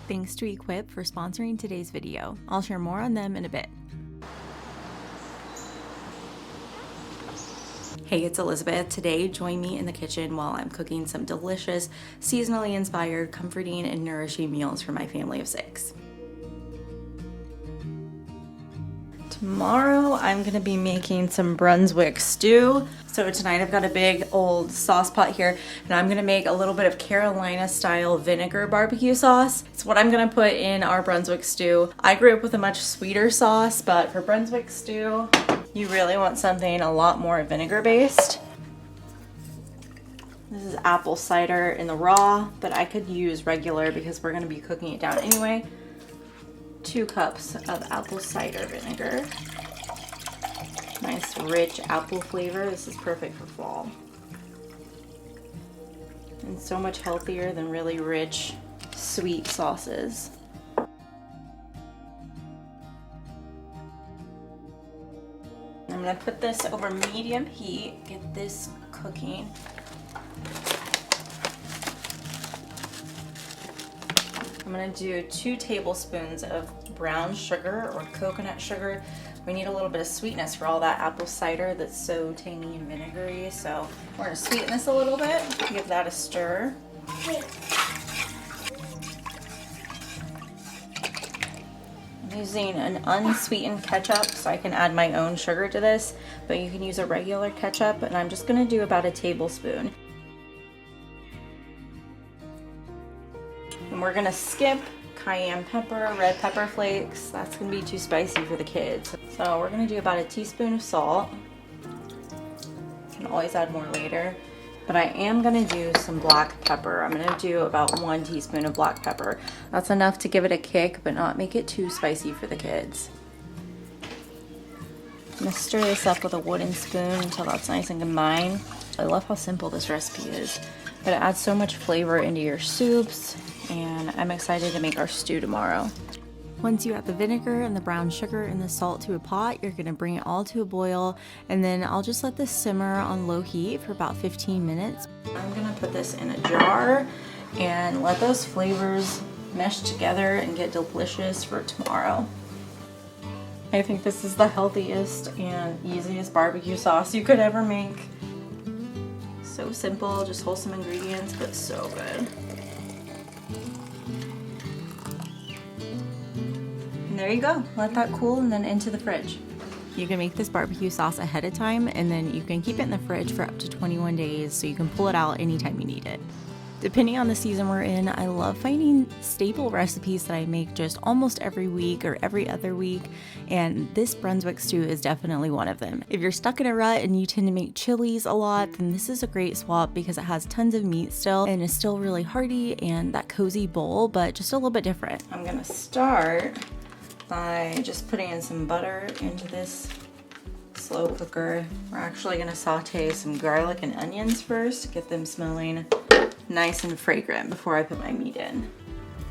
Thanks to Equip for sponsoring today's video. I'll share more on them in a bit. Hey, it's Elizabeth. Today, join me in the kitchen while I'm cooking some delicious, seasonally inspired, comforting, and nourishing meals for my family of 6. Tomorrow, I'm gonna be making some Brunswick stew. So tonight I've got a big old sauce pot here, and I'm gonna make a little bit of Carolina style vinegar barbecue sauce. It's what I'm gonna put in our Brunswick stew. I grew up with a much sweeter sauce, but for Brunswick stew, you really want something a lot more vinegar based. This is apple cider in the raw, but I could use regular because we're gonna be cooking it down anyway. 2 cups of apple cider vinegar. Nice rich apple flavor. This is perfect for fall. And so much healthier than really rich, sweet sauces. I'm gonna put this over medium heat, get this cooking. I'm gonna do 2 tablespoons of brown sugar or coconut sugar. We need a little bit of sweetness for all that apple cider that's so tangy and vinegary. So we're gonna sweeten this a little bit, give that a stir. I'm using an unsweetened ketchup, so I can add my own sugar to this, but you can use a regular ketchup, and I'm just gonna do about a tablespoon. And we're gonna skip cayenne pepper, red pepper flakes. That's gonna be too spicy for the kids. So we're gonna do about a teaspoon of salt. You can always add more later. But I am gonna do some black pepper. I'm gonna do about 1 teaspoon of black pepper. That's enough to give it a kick, but not make it too spicy for the kids. I'm gonna stir this up with a wooden spoon until that's nice and combined. I love how simple this recipe is, but it adds so much flavor into your soups, and I'm excited to make our stew tomorrow. Once you add the vinegar and the brown sugar and the salt to a pot, you're gonna bring it all to a boil, and then I'll just let this simmer on low heat for about 15 minutes. I'm gonna put this in a jar and let those flavors mesh together and get delicious for tomorrow. I think this is the healthiest and easiest barbecue sauce you could ever make. So simple, just wholesome ingredients, but so good. And there you go. Let that cool and then into the fridge. You can make this barbecue sauce ahead of time, and then you can keep it in the fridge for up to 21 days, so you can pull it out anytime you need it. Depending on the season we're in, I love finding staple recipes that I make just almost every week or every other week, and this Brunswick stew is definitely one of them. If you're stuck in a rut and you tend to make chilies a lot, then this is a great swap because it has tons of meat still and is still really hearty and that cozy bowl, but just a little bit different. I'm gonna start by just putting in some butter into this slow cooker. We're actually gonna saute some garlic and onions first, get them smelling nice and fragrant before I put my meat in.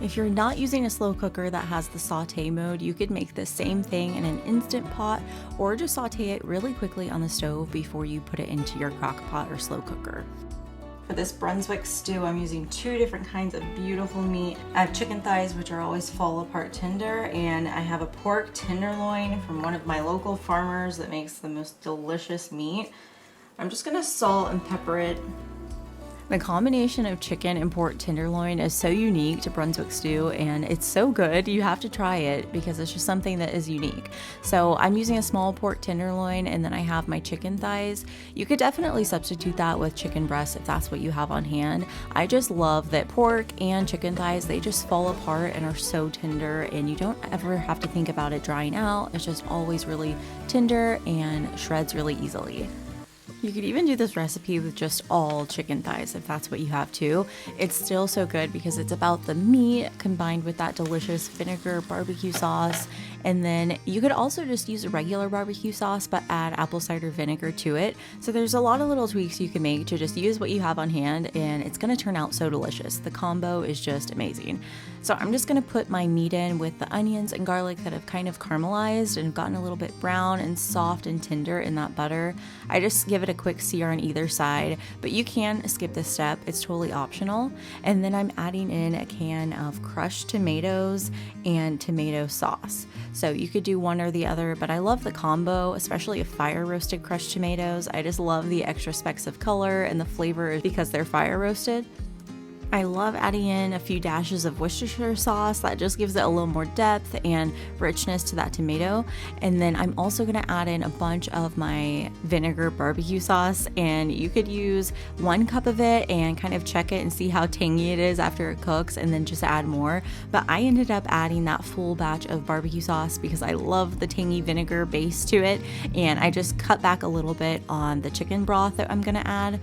If you're not using a slow cooker that has the saute mode, you could make the same thing in an instant pot or just saute it really quickly on the stove before you put it into your crock pot or slow cooker. For this Brunswick stew, I'm using 2 different kinds of beautiful meat. I have chicken thighs, which are always fall apart tender, and I have a pork tenderloin from one of my local farmers that makes the most delicious meat. I'm just gonna salt and pepper it. The combination of chicken and pork tenderloin is so unique to Brunswick stew, and it's so good. You have to try it because it's just something that is unique. So I'm using a small pork tenderloin, and then I have my chicken thighs. You could definitely substitute that with chicken breast if that's what you have on hand. I just love that pork and chicken thighs, they just fall apart and are so tender, and you don't ever have to think about it drying out. It's just always really tender and shreds really easily. You could even do this recipe with just all chicken thighs if that's what you have too. It's still so good because it's about the meat combined with that delicious vinegar barbecue sauce. And then you could also just use a regular barbecue sauce but add apple cider vinegar to it. So there's a lot of little tweaks you can make to just use what you have on hand, and it's gonna turn out so delicious. The combo is just amazing. So I'm just gonna put my meat in with the onions and garlic that have kind of caramelized and gotten a little bit brown and soft and tender in that butter. I just give it a quick sear on either side, but you can skip this step. It's totally optional. And then I'm adding in a can of crushed tomatoes and tomato sauce. So you could do one or the other, but I love the combo, especially a fire roasted crushed tomatoes. I just love the extra specks of color and the flavor because they're fire roasted. I love adding in a few dashes of Worcestershire sauce. That just gives it a little more depth and richness to that tomato. And then I'm also gonna add in a bunch of my vinegar barbecue sauce, and you could use 1 cup of it and kind of check it and see how tangy it is after it cooks, and then just add more. But I ended up adding that full batch of barbecue sauce because I love the tangy vinegar base to it, and I just cut back a little bit on the chicken broth that I'm gonna add.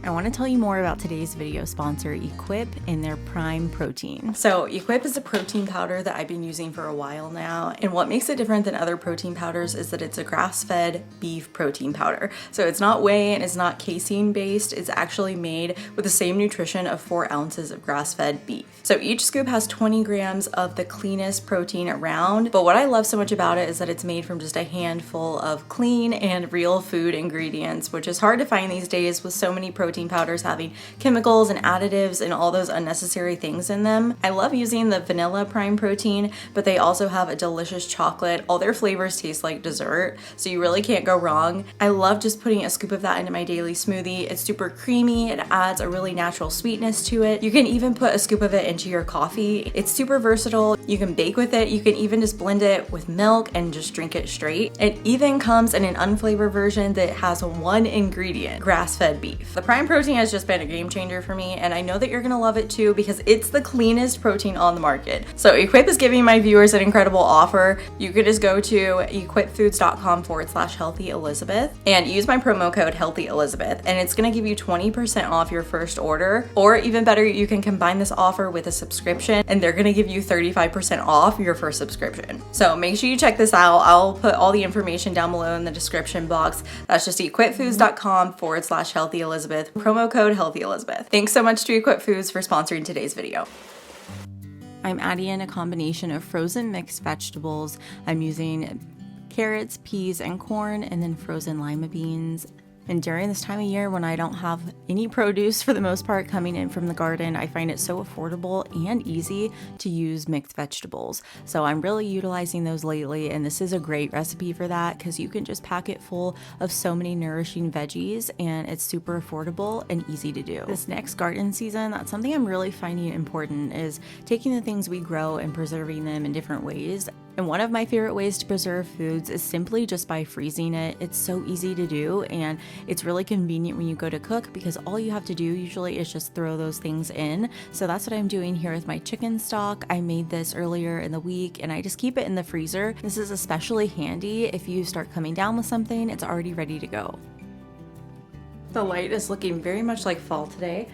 I want to tell you more about today's video sponsor, Equip, and their Prime Protein. So Equip is a protein powder that I've been using for a while now, and what makes it different than other protein powders is that it's a grass-fed beef protein powder. So it's not whey and it's not casein based, it's actually made with the same nutrition of 4 ounces of grass-fed beef. So each scoop has 20 grams of the cleanest protein around, but what I love so much about it is that it's made from just a handful of clean and real food ingredients, which is hard to find these days with so many protein powders having chemicals and additives and all those unnecessary things in them. I love using the vanilla Prime Protein, but they also have a delicious chocolate. All their flavors taste like dessert, so you really can't go wrong. I love just putting a scoop of that into my daily smoothie. It's super creamy, it adds a really natural sweetness to it. You can even put a scoop of it into your coffee. It's super versatile. You can bake with it. You can even just blend it with milk and just drink it straight. It even comes in an unflavored version that has 1 ingredient, grass-fed beef. The Prime Protein has just been a game changer for me, and I know that you're gonna love it too because it's the cleanest protein on the market. So Equip is giving my viewers an incredible offer. You could just go to equipfoods.com/healthyelizabeth and use my promo code healthyelizabeth, and it's gonna give you 20% off your first order. Or even better, you can combine this offer with a subscription and they're gonna give you 35% off your first subscription. So make sure you check this out. I'll put all the information down below in the description box. That's just equipfoods.com/healthyelizabeth. Promo code healthyelizabeth. Thanks so much to Equip Foods for sponsoring today's video. I'm adding in a combination of frozen mixed vegetables. I'm using carrots, peas, and corn, and then frozen lima beans. And during this time of year when I don't have any produce for the most part coming in from the garden, I find it so affordable and easy to use mixed vegetables. So I'm really utilizing those lately, and this is a great recipe for that because you can just pack it full of so many nourishing veggies, and it's super affordable and easy to do. This next garden season, that's something I'm really finding important, is taking the things we grow and preserving them in different ways. And one of my favorite ways to preserve foods is simply just by freezing it. It's so easy to do, and it's really convenient when you go to cook because all you have to do usually is just throw those things in. So that's what I'm doing here with my chicken stock. I made this earlier in the week and I just keep it in the freezer. This is especially handy if you start coming down with something, it's already ready to go. The light is looking very much like fall today.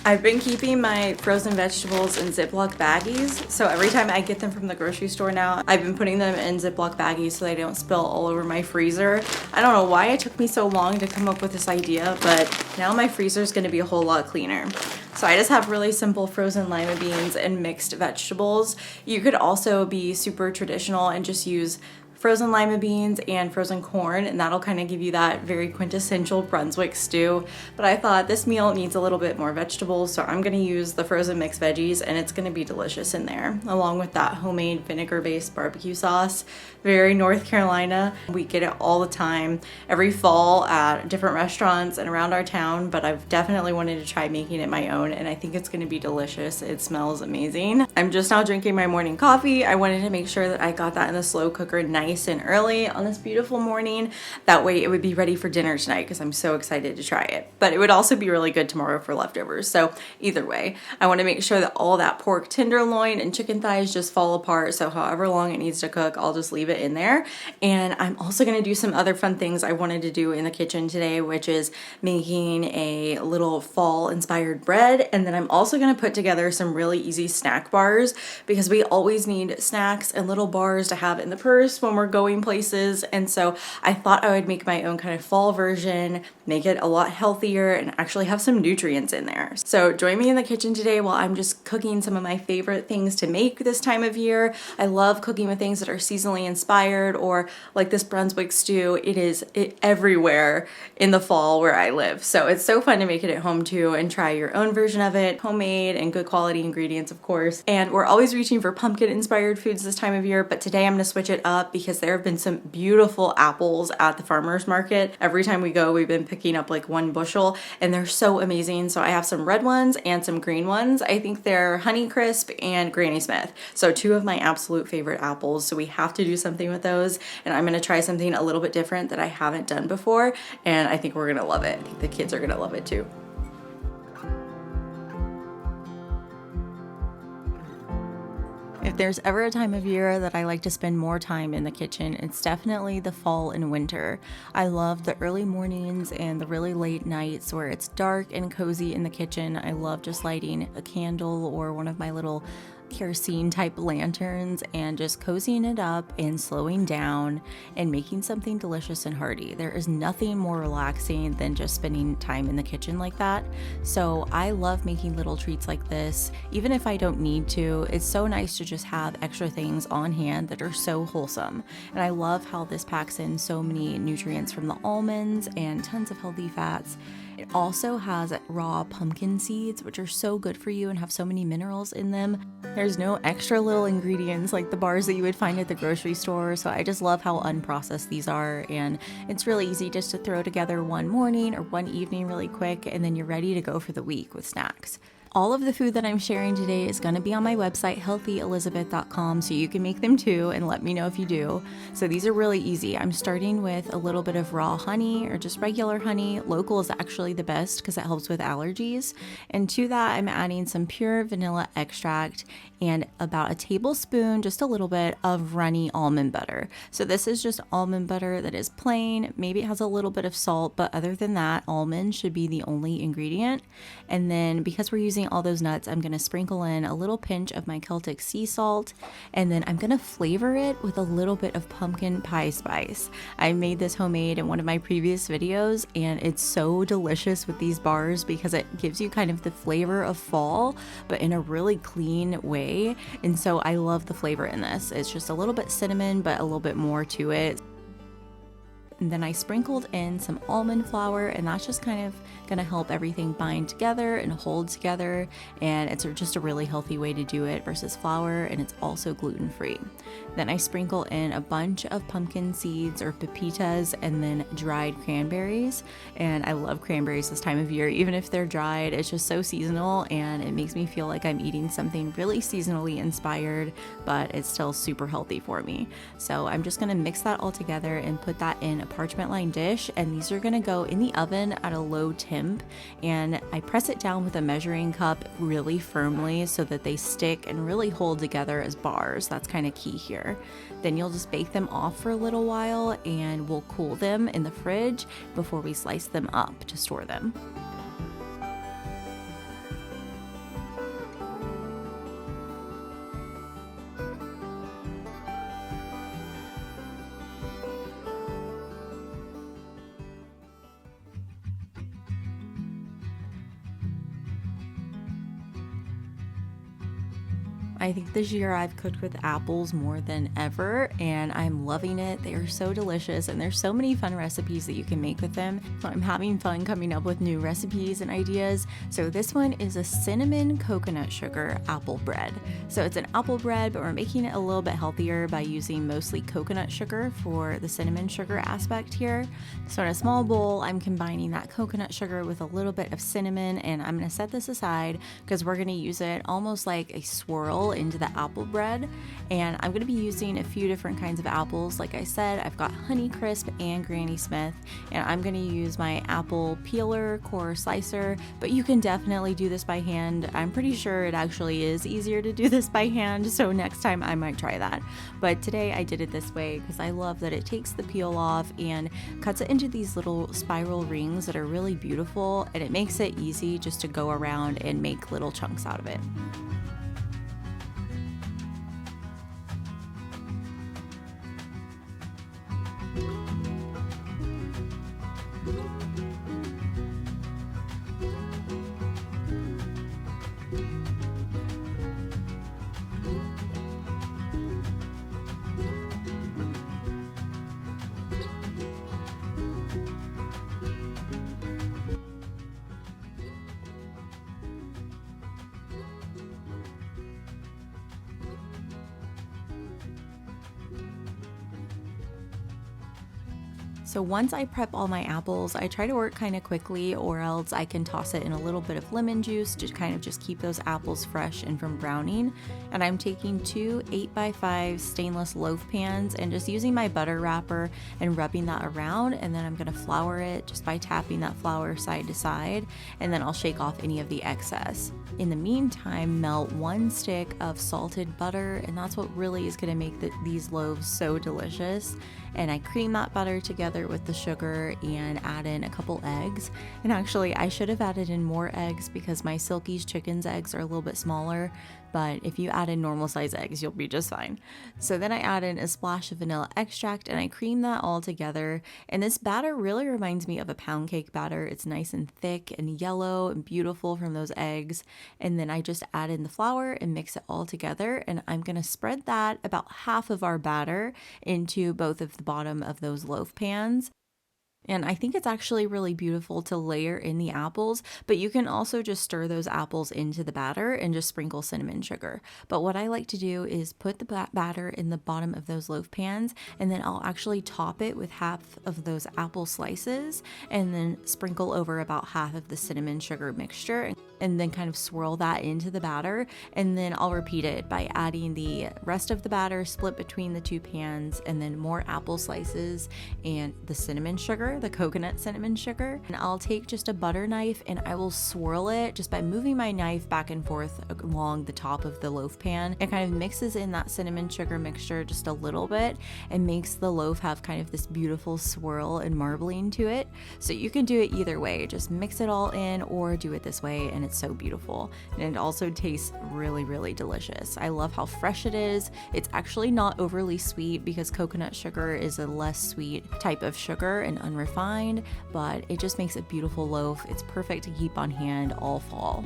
I've been keeping my frozen vegetables in Ziploc baggies, so every time I get them from the grocery store now, I've been putting them in Ziploc baggies so they don't spill all over my freezer. I don't know why it took me so long to come up with this idea, but now my freezer is going to be a whole lot cleaner. So I just have really simple frozen lima beans and mixed vegetables. You could also be super traditional and just use frozen lima beans and frozen corn, and that'll kind of give you that very quintessential Brunswick stew. But I thought this meal needs a little bit more vegetables, so I'm gonna use the frozen mixed veggies, and it's gonna be delicious in there, along with that homemade vinegar-based barbecue sauce. Very North Carolina. We get it all the time, every fall at different restaurants and around our town, but I've definitely wanted to try making it my own, and I think it's gonna be delicious. It smells amazing. I'm just now drinking my morning coffee. I wanted to make sure that I got that in the slow cooker nice and early on this beautiful morning. That way it would be ready for dinner tonight because I'm so excited to try it. But it would also be really good tomorrow for leftovers. So either way, I want to make sure that all that pork tenderloin and chicken thighs just fall apart. So however long it needs to cook, I'll just leave it in there. And I'm also going to do some other fun things I wanted to do in the kitchen today, which is making a little fall inspired bread. And then I'm also going to put together some really easy snack bars because we always need snacks and little bars to have in the purse when we're we're going places. And so I thought I would make my own kind of fall version, make it a lot healthier and actually have some nutrients in there. So join me in the kitchen today while I'm just cooking some of my favorite things to make this time of year. I love cooking with things that are seasonally inspired, or like this Brunswick stew. It is everywhere in the fall where I live. So it's so fun to make it at home too and try your own version of it, homemade and good quality ingredients, of course. And we're always reaching for pumpkin inspired foods this time of year, but today I'm gonna switch it up because there have been some beautiful apples at the farmer's market. Every time we go, we've been picking up like 1 bushel and they're so amazing. So I have some red ones and some green ones. I think they're Honeycrisp and Granny Smith. So 2 of my absolute favorite apples. So we have to do something with those. And I'm gonna try something a little bit different that I haven't done before. And I think we're gonna love it. I think the kids are gonna love it too. If there's ever a time of year that I like to spend more time in the kitchen, it's definitely the fall and winter. I love the early mornings and the really late nights where it's dark and cozy in the kitchen. I love just lighting a candle or one of my little kerosene type lanterns and just cozying it up and slowing down and making something delicious and hearty. There is nothing more relaxing than just spending time in the kitchen like that. So I love making little treats like this, even if I don't need to. It's so nice to just have extra things on hand that are so wholesome. And I love how this packs in so many nutrients from the almonds and tons of healthy fats. It also has raw pumpkin seeds, which are so good for you and have so many minerals in them. There's no extra little ingredients like the bars that you would find at the grocery store, so I just love how unprocessed these are, and it's really easy just to throw together one morning or one evening really quick, and then you're ready to go for the week with snacks. All of the food that I'm sharing today is going to be on my website, healthyelizabeth.com, so you can make them too and let me know if you do. So these are really easy. I'm starting with a little bit of raw honey or just regular honey. Local is actually the best because it helps with allergies. And to that, I'm adding some pure vanilla extract and about a tablespoon, just a little bit of runny almond butter. So this is just almond butter that is plain. Maybe it has a little bit of salt, but other than that, almond should be the only ingredient. And then because we're using all those nuts, I'm going to sprinkle in a little pinch of my Celtic sea salt, and then I'm going to flavor it with a little bit of pumpkin pie spice. I made this homemade in one of my previous videos, and it's so delicious with these bars because it gives you kind of the flavor of fall, but in a really clean way. And so I love the flavor in this. It's just a little bit cinnamon, but a little bit more to it. And then I sprinkled in some almond flour, and that's just kind of going to help everything bind together and hold together. And it's just a really healthy way to do it versus flour, and it's also gluten-free. Then I sprinkle in a bunch of pumpkin seeds or pepitas and then dried cranberries. And I love cranberries this time of year, even if they're dried. It's just so seasonal, and it makes me feel like I'm eating something really seasonally inspired, but it's still super healthy for me. So I'm just going to mix that all together and put that in a parchment lined dish, and these are going to go in the oven at a low temp, and I press it down with a measuring cup really firmly so that they stick and really hold together as bars. That's kind of key here. Then you'll just bake them off for a little while, and we'll cool them in the fridge before we slice them up to store them. I think this year I've cooked with apples more than ever, and I'm loving it. They are so delicious, and there's so many fun recipes that you can make with them. So I'm having fun coming up with new recipes and ideas. So this one is a cinnamon coconut sugar apple bread. So it's an apple bread, but we're making it a little bit healthier by using mostly coconut sugar for the cinnamon sugar aspect here. So in a small bowl, I'm combining that coconut sugar with a little bit of cinnamon, and I'm going to set this aside because we're going to use it almost like a swirl into the apple bread. And I'm going to be using a few different kinds of apples. Like I said, I've got Honeycrisp and Granny Smith, and I'm going to use my apple peeler core slicer, but you can definitely do this by hand. I'm pretty sure it actually is easier to do this by hand, so next time I might try that. But today I did it this way because I love that it takes the peel off and cuts it into these little spiral rings that are really beautiful, and it makes it easy just to go around and make little chunks out of it. So once I prep all my apples, I try to work kind of quickly, or else I can toss it in a little bit of lemon juice to kind of just keep those apples fresh and from browning. And I'm taking two 8x5 stainless loaf pans and just using my butter wrapper and rubbing that around, and then I'm gonna flour it just by tapping that flour side to side, and then I'll shake off any of the excess. In the meantime, melt 1 stick of salted butter, and that's what really is gonna make these loaves so delicious. And I cream that butter together with the sugar and add in a couple eggs. And actually, I should have added in more eggs because my Silky's chicken's eggs are a little bit smaller, but if you add in normal size eggs, you'll be just fine. So then I add in a splash of vanilla extract and I cream that all together. And this batter really reminds me of a pound cake batter. It's nice and thick and yellow and beautiful from those eggs. And then I just add in the flour and mix it all together. And I'm gonna spread that about half of our batter into both of the bottom of those loaf pans. And I think it's actually really beautiful to layer in the apples, but you can also just stir those apples into the batter and just sprinkle cinnamon sugar. But what I like to do is put the batter in the bottom of those loaf pans, and then I'll actually top it with half of those apple slices and then sprinkle over about half of the cinnamon sugar mixture, and then kind of swirl that into the batter. And then I'll repeat it by adding the rest of the batter split between the two pans, and then more apple slices and the cinnamon sugar, the coconut cinnamon sugar. And I'll take just a butter knife and I will swirl it just by moving my knife back and forth along the top of the loaf pan. It kind of mixes in that cinnamon sugar mixture just a little bit and makes the loaf have kind of this beautiful swirl and marbling to it. So you can do it either way, just mix it all in or do it this way, and it's so beautiful. And it also tastes really, really delicious. I love how fresh it is. It's actually not overly sweet because coconut sugar is a less sweet type of sugar and unrefined, but it just makes a beautiful loaf. It's perfect to keep on hand all fall.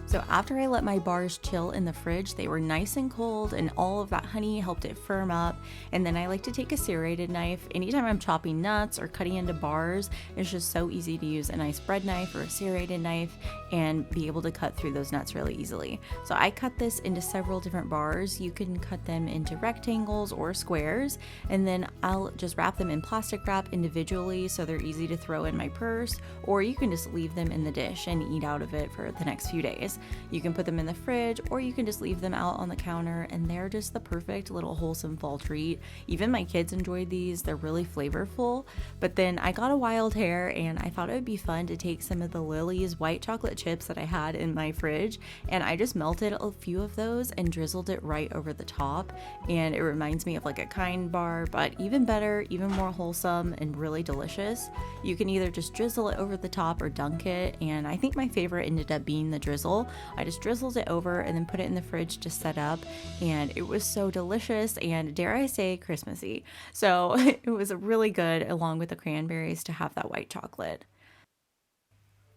So after I let my bars chill in the fridge, they were nice and cold and all of that honey helped it firm up. And then I like to take a serrated knife. Anytime I'm chopping nuts or cutting into bars, it's just so easy to use a nice bread knife or a serrated knife and be able to cut through those nuts really easily. So I cut this into several different bars. You can cut them into rectangles or squares, and then I'll just wrap them in plastic wrap individually so they're easy to throw in my purse, or you can just leave them in the dish and eat out of it for the next few days. You can put them in the fridge, or you can just leave them out on the counter, and they're just the perfect little wholesome fall treat. Even my kids enjoyed these. They're really flavorful. But then I got a wild hair, and I thought it would be fun to take some of the Lily's white chocolate chips that I had in my fridge, and I just melted a few of those and drizzled it right over the top. And it reminds me of like a Kind bar, but even better, even more wholesome and really delicious. You can either just drizzle it over the top or dunk it, and I think my favorite ended up being the drizzle. I just drizzled it over and then put it in the fridge to set up, and it was so delicious and, dare I say, Christmassy. So it was really good along with the cranberries to have that white chocolate.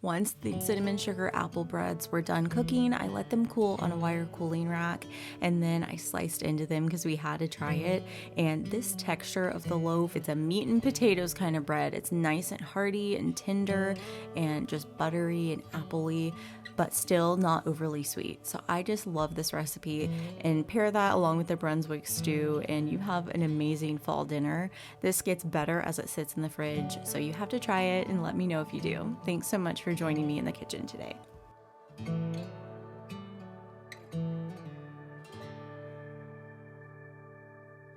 Once the cinnamon sugar apple breads were done cooking, I let them cool on a wire cooling rack, and then I sliced into them because we had to try it. And this texture of the loaf, it's a meat and potatoes kind of bread. It's nice and hearty and tender and just buttery and appley, but still not overly sweet. So I just love this recipe, and pair that along with the Brunswick stew and you have an amazing fall dinner. This gets better as it sits in the fridge, so you have to try it and let me know if you do. Thanks so much for joining me in the kitchen today.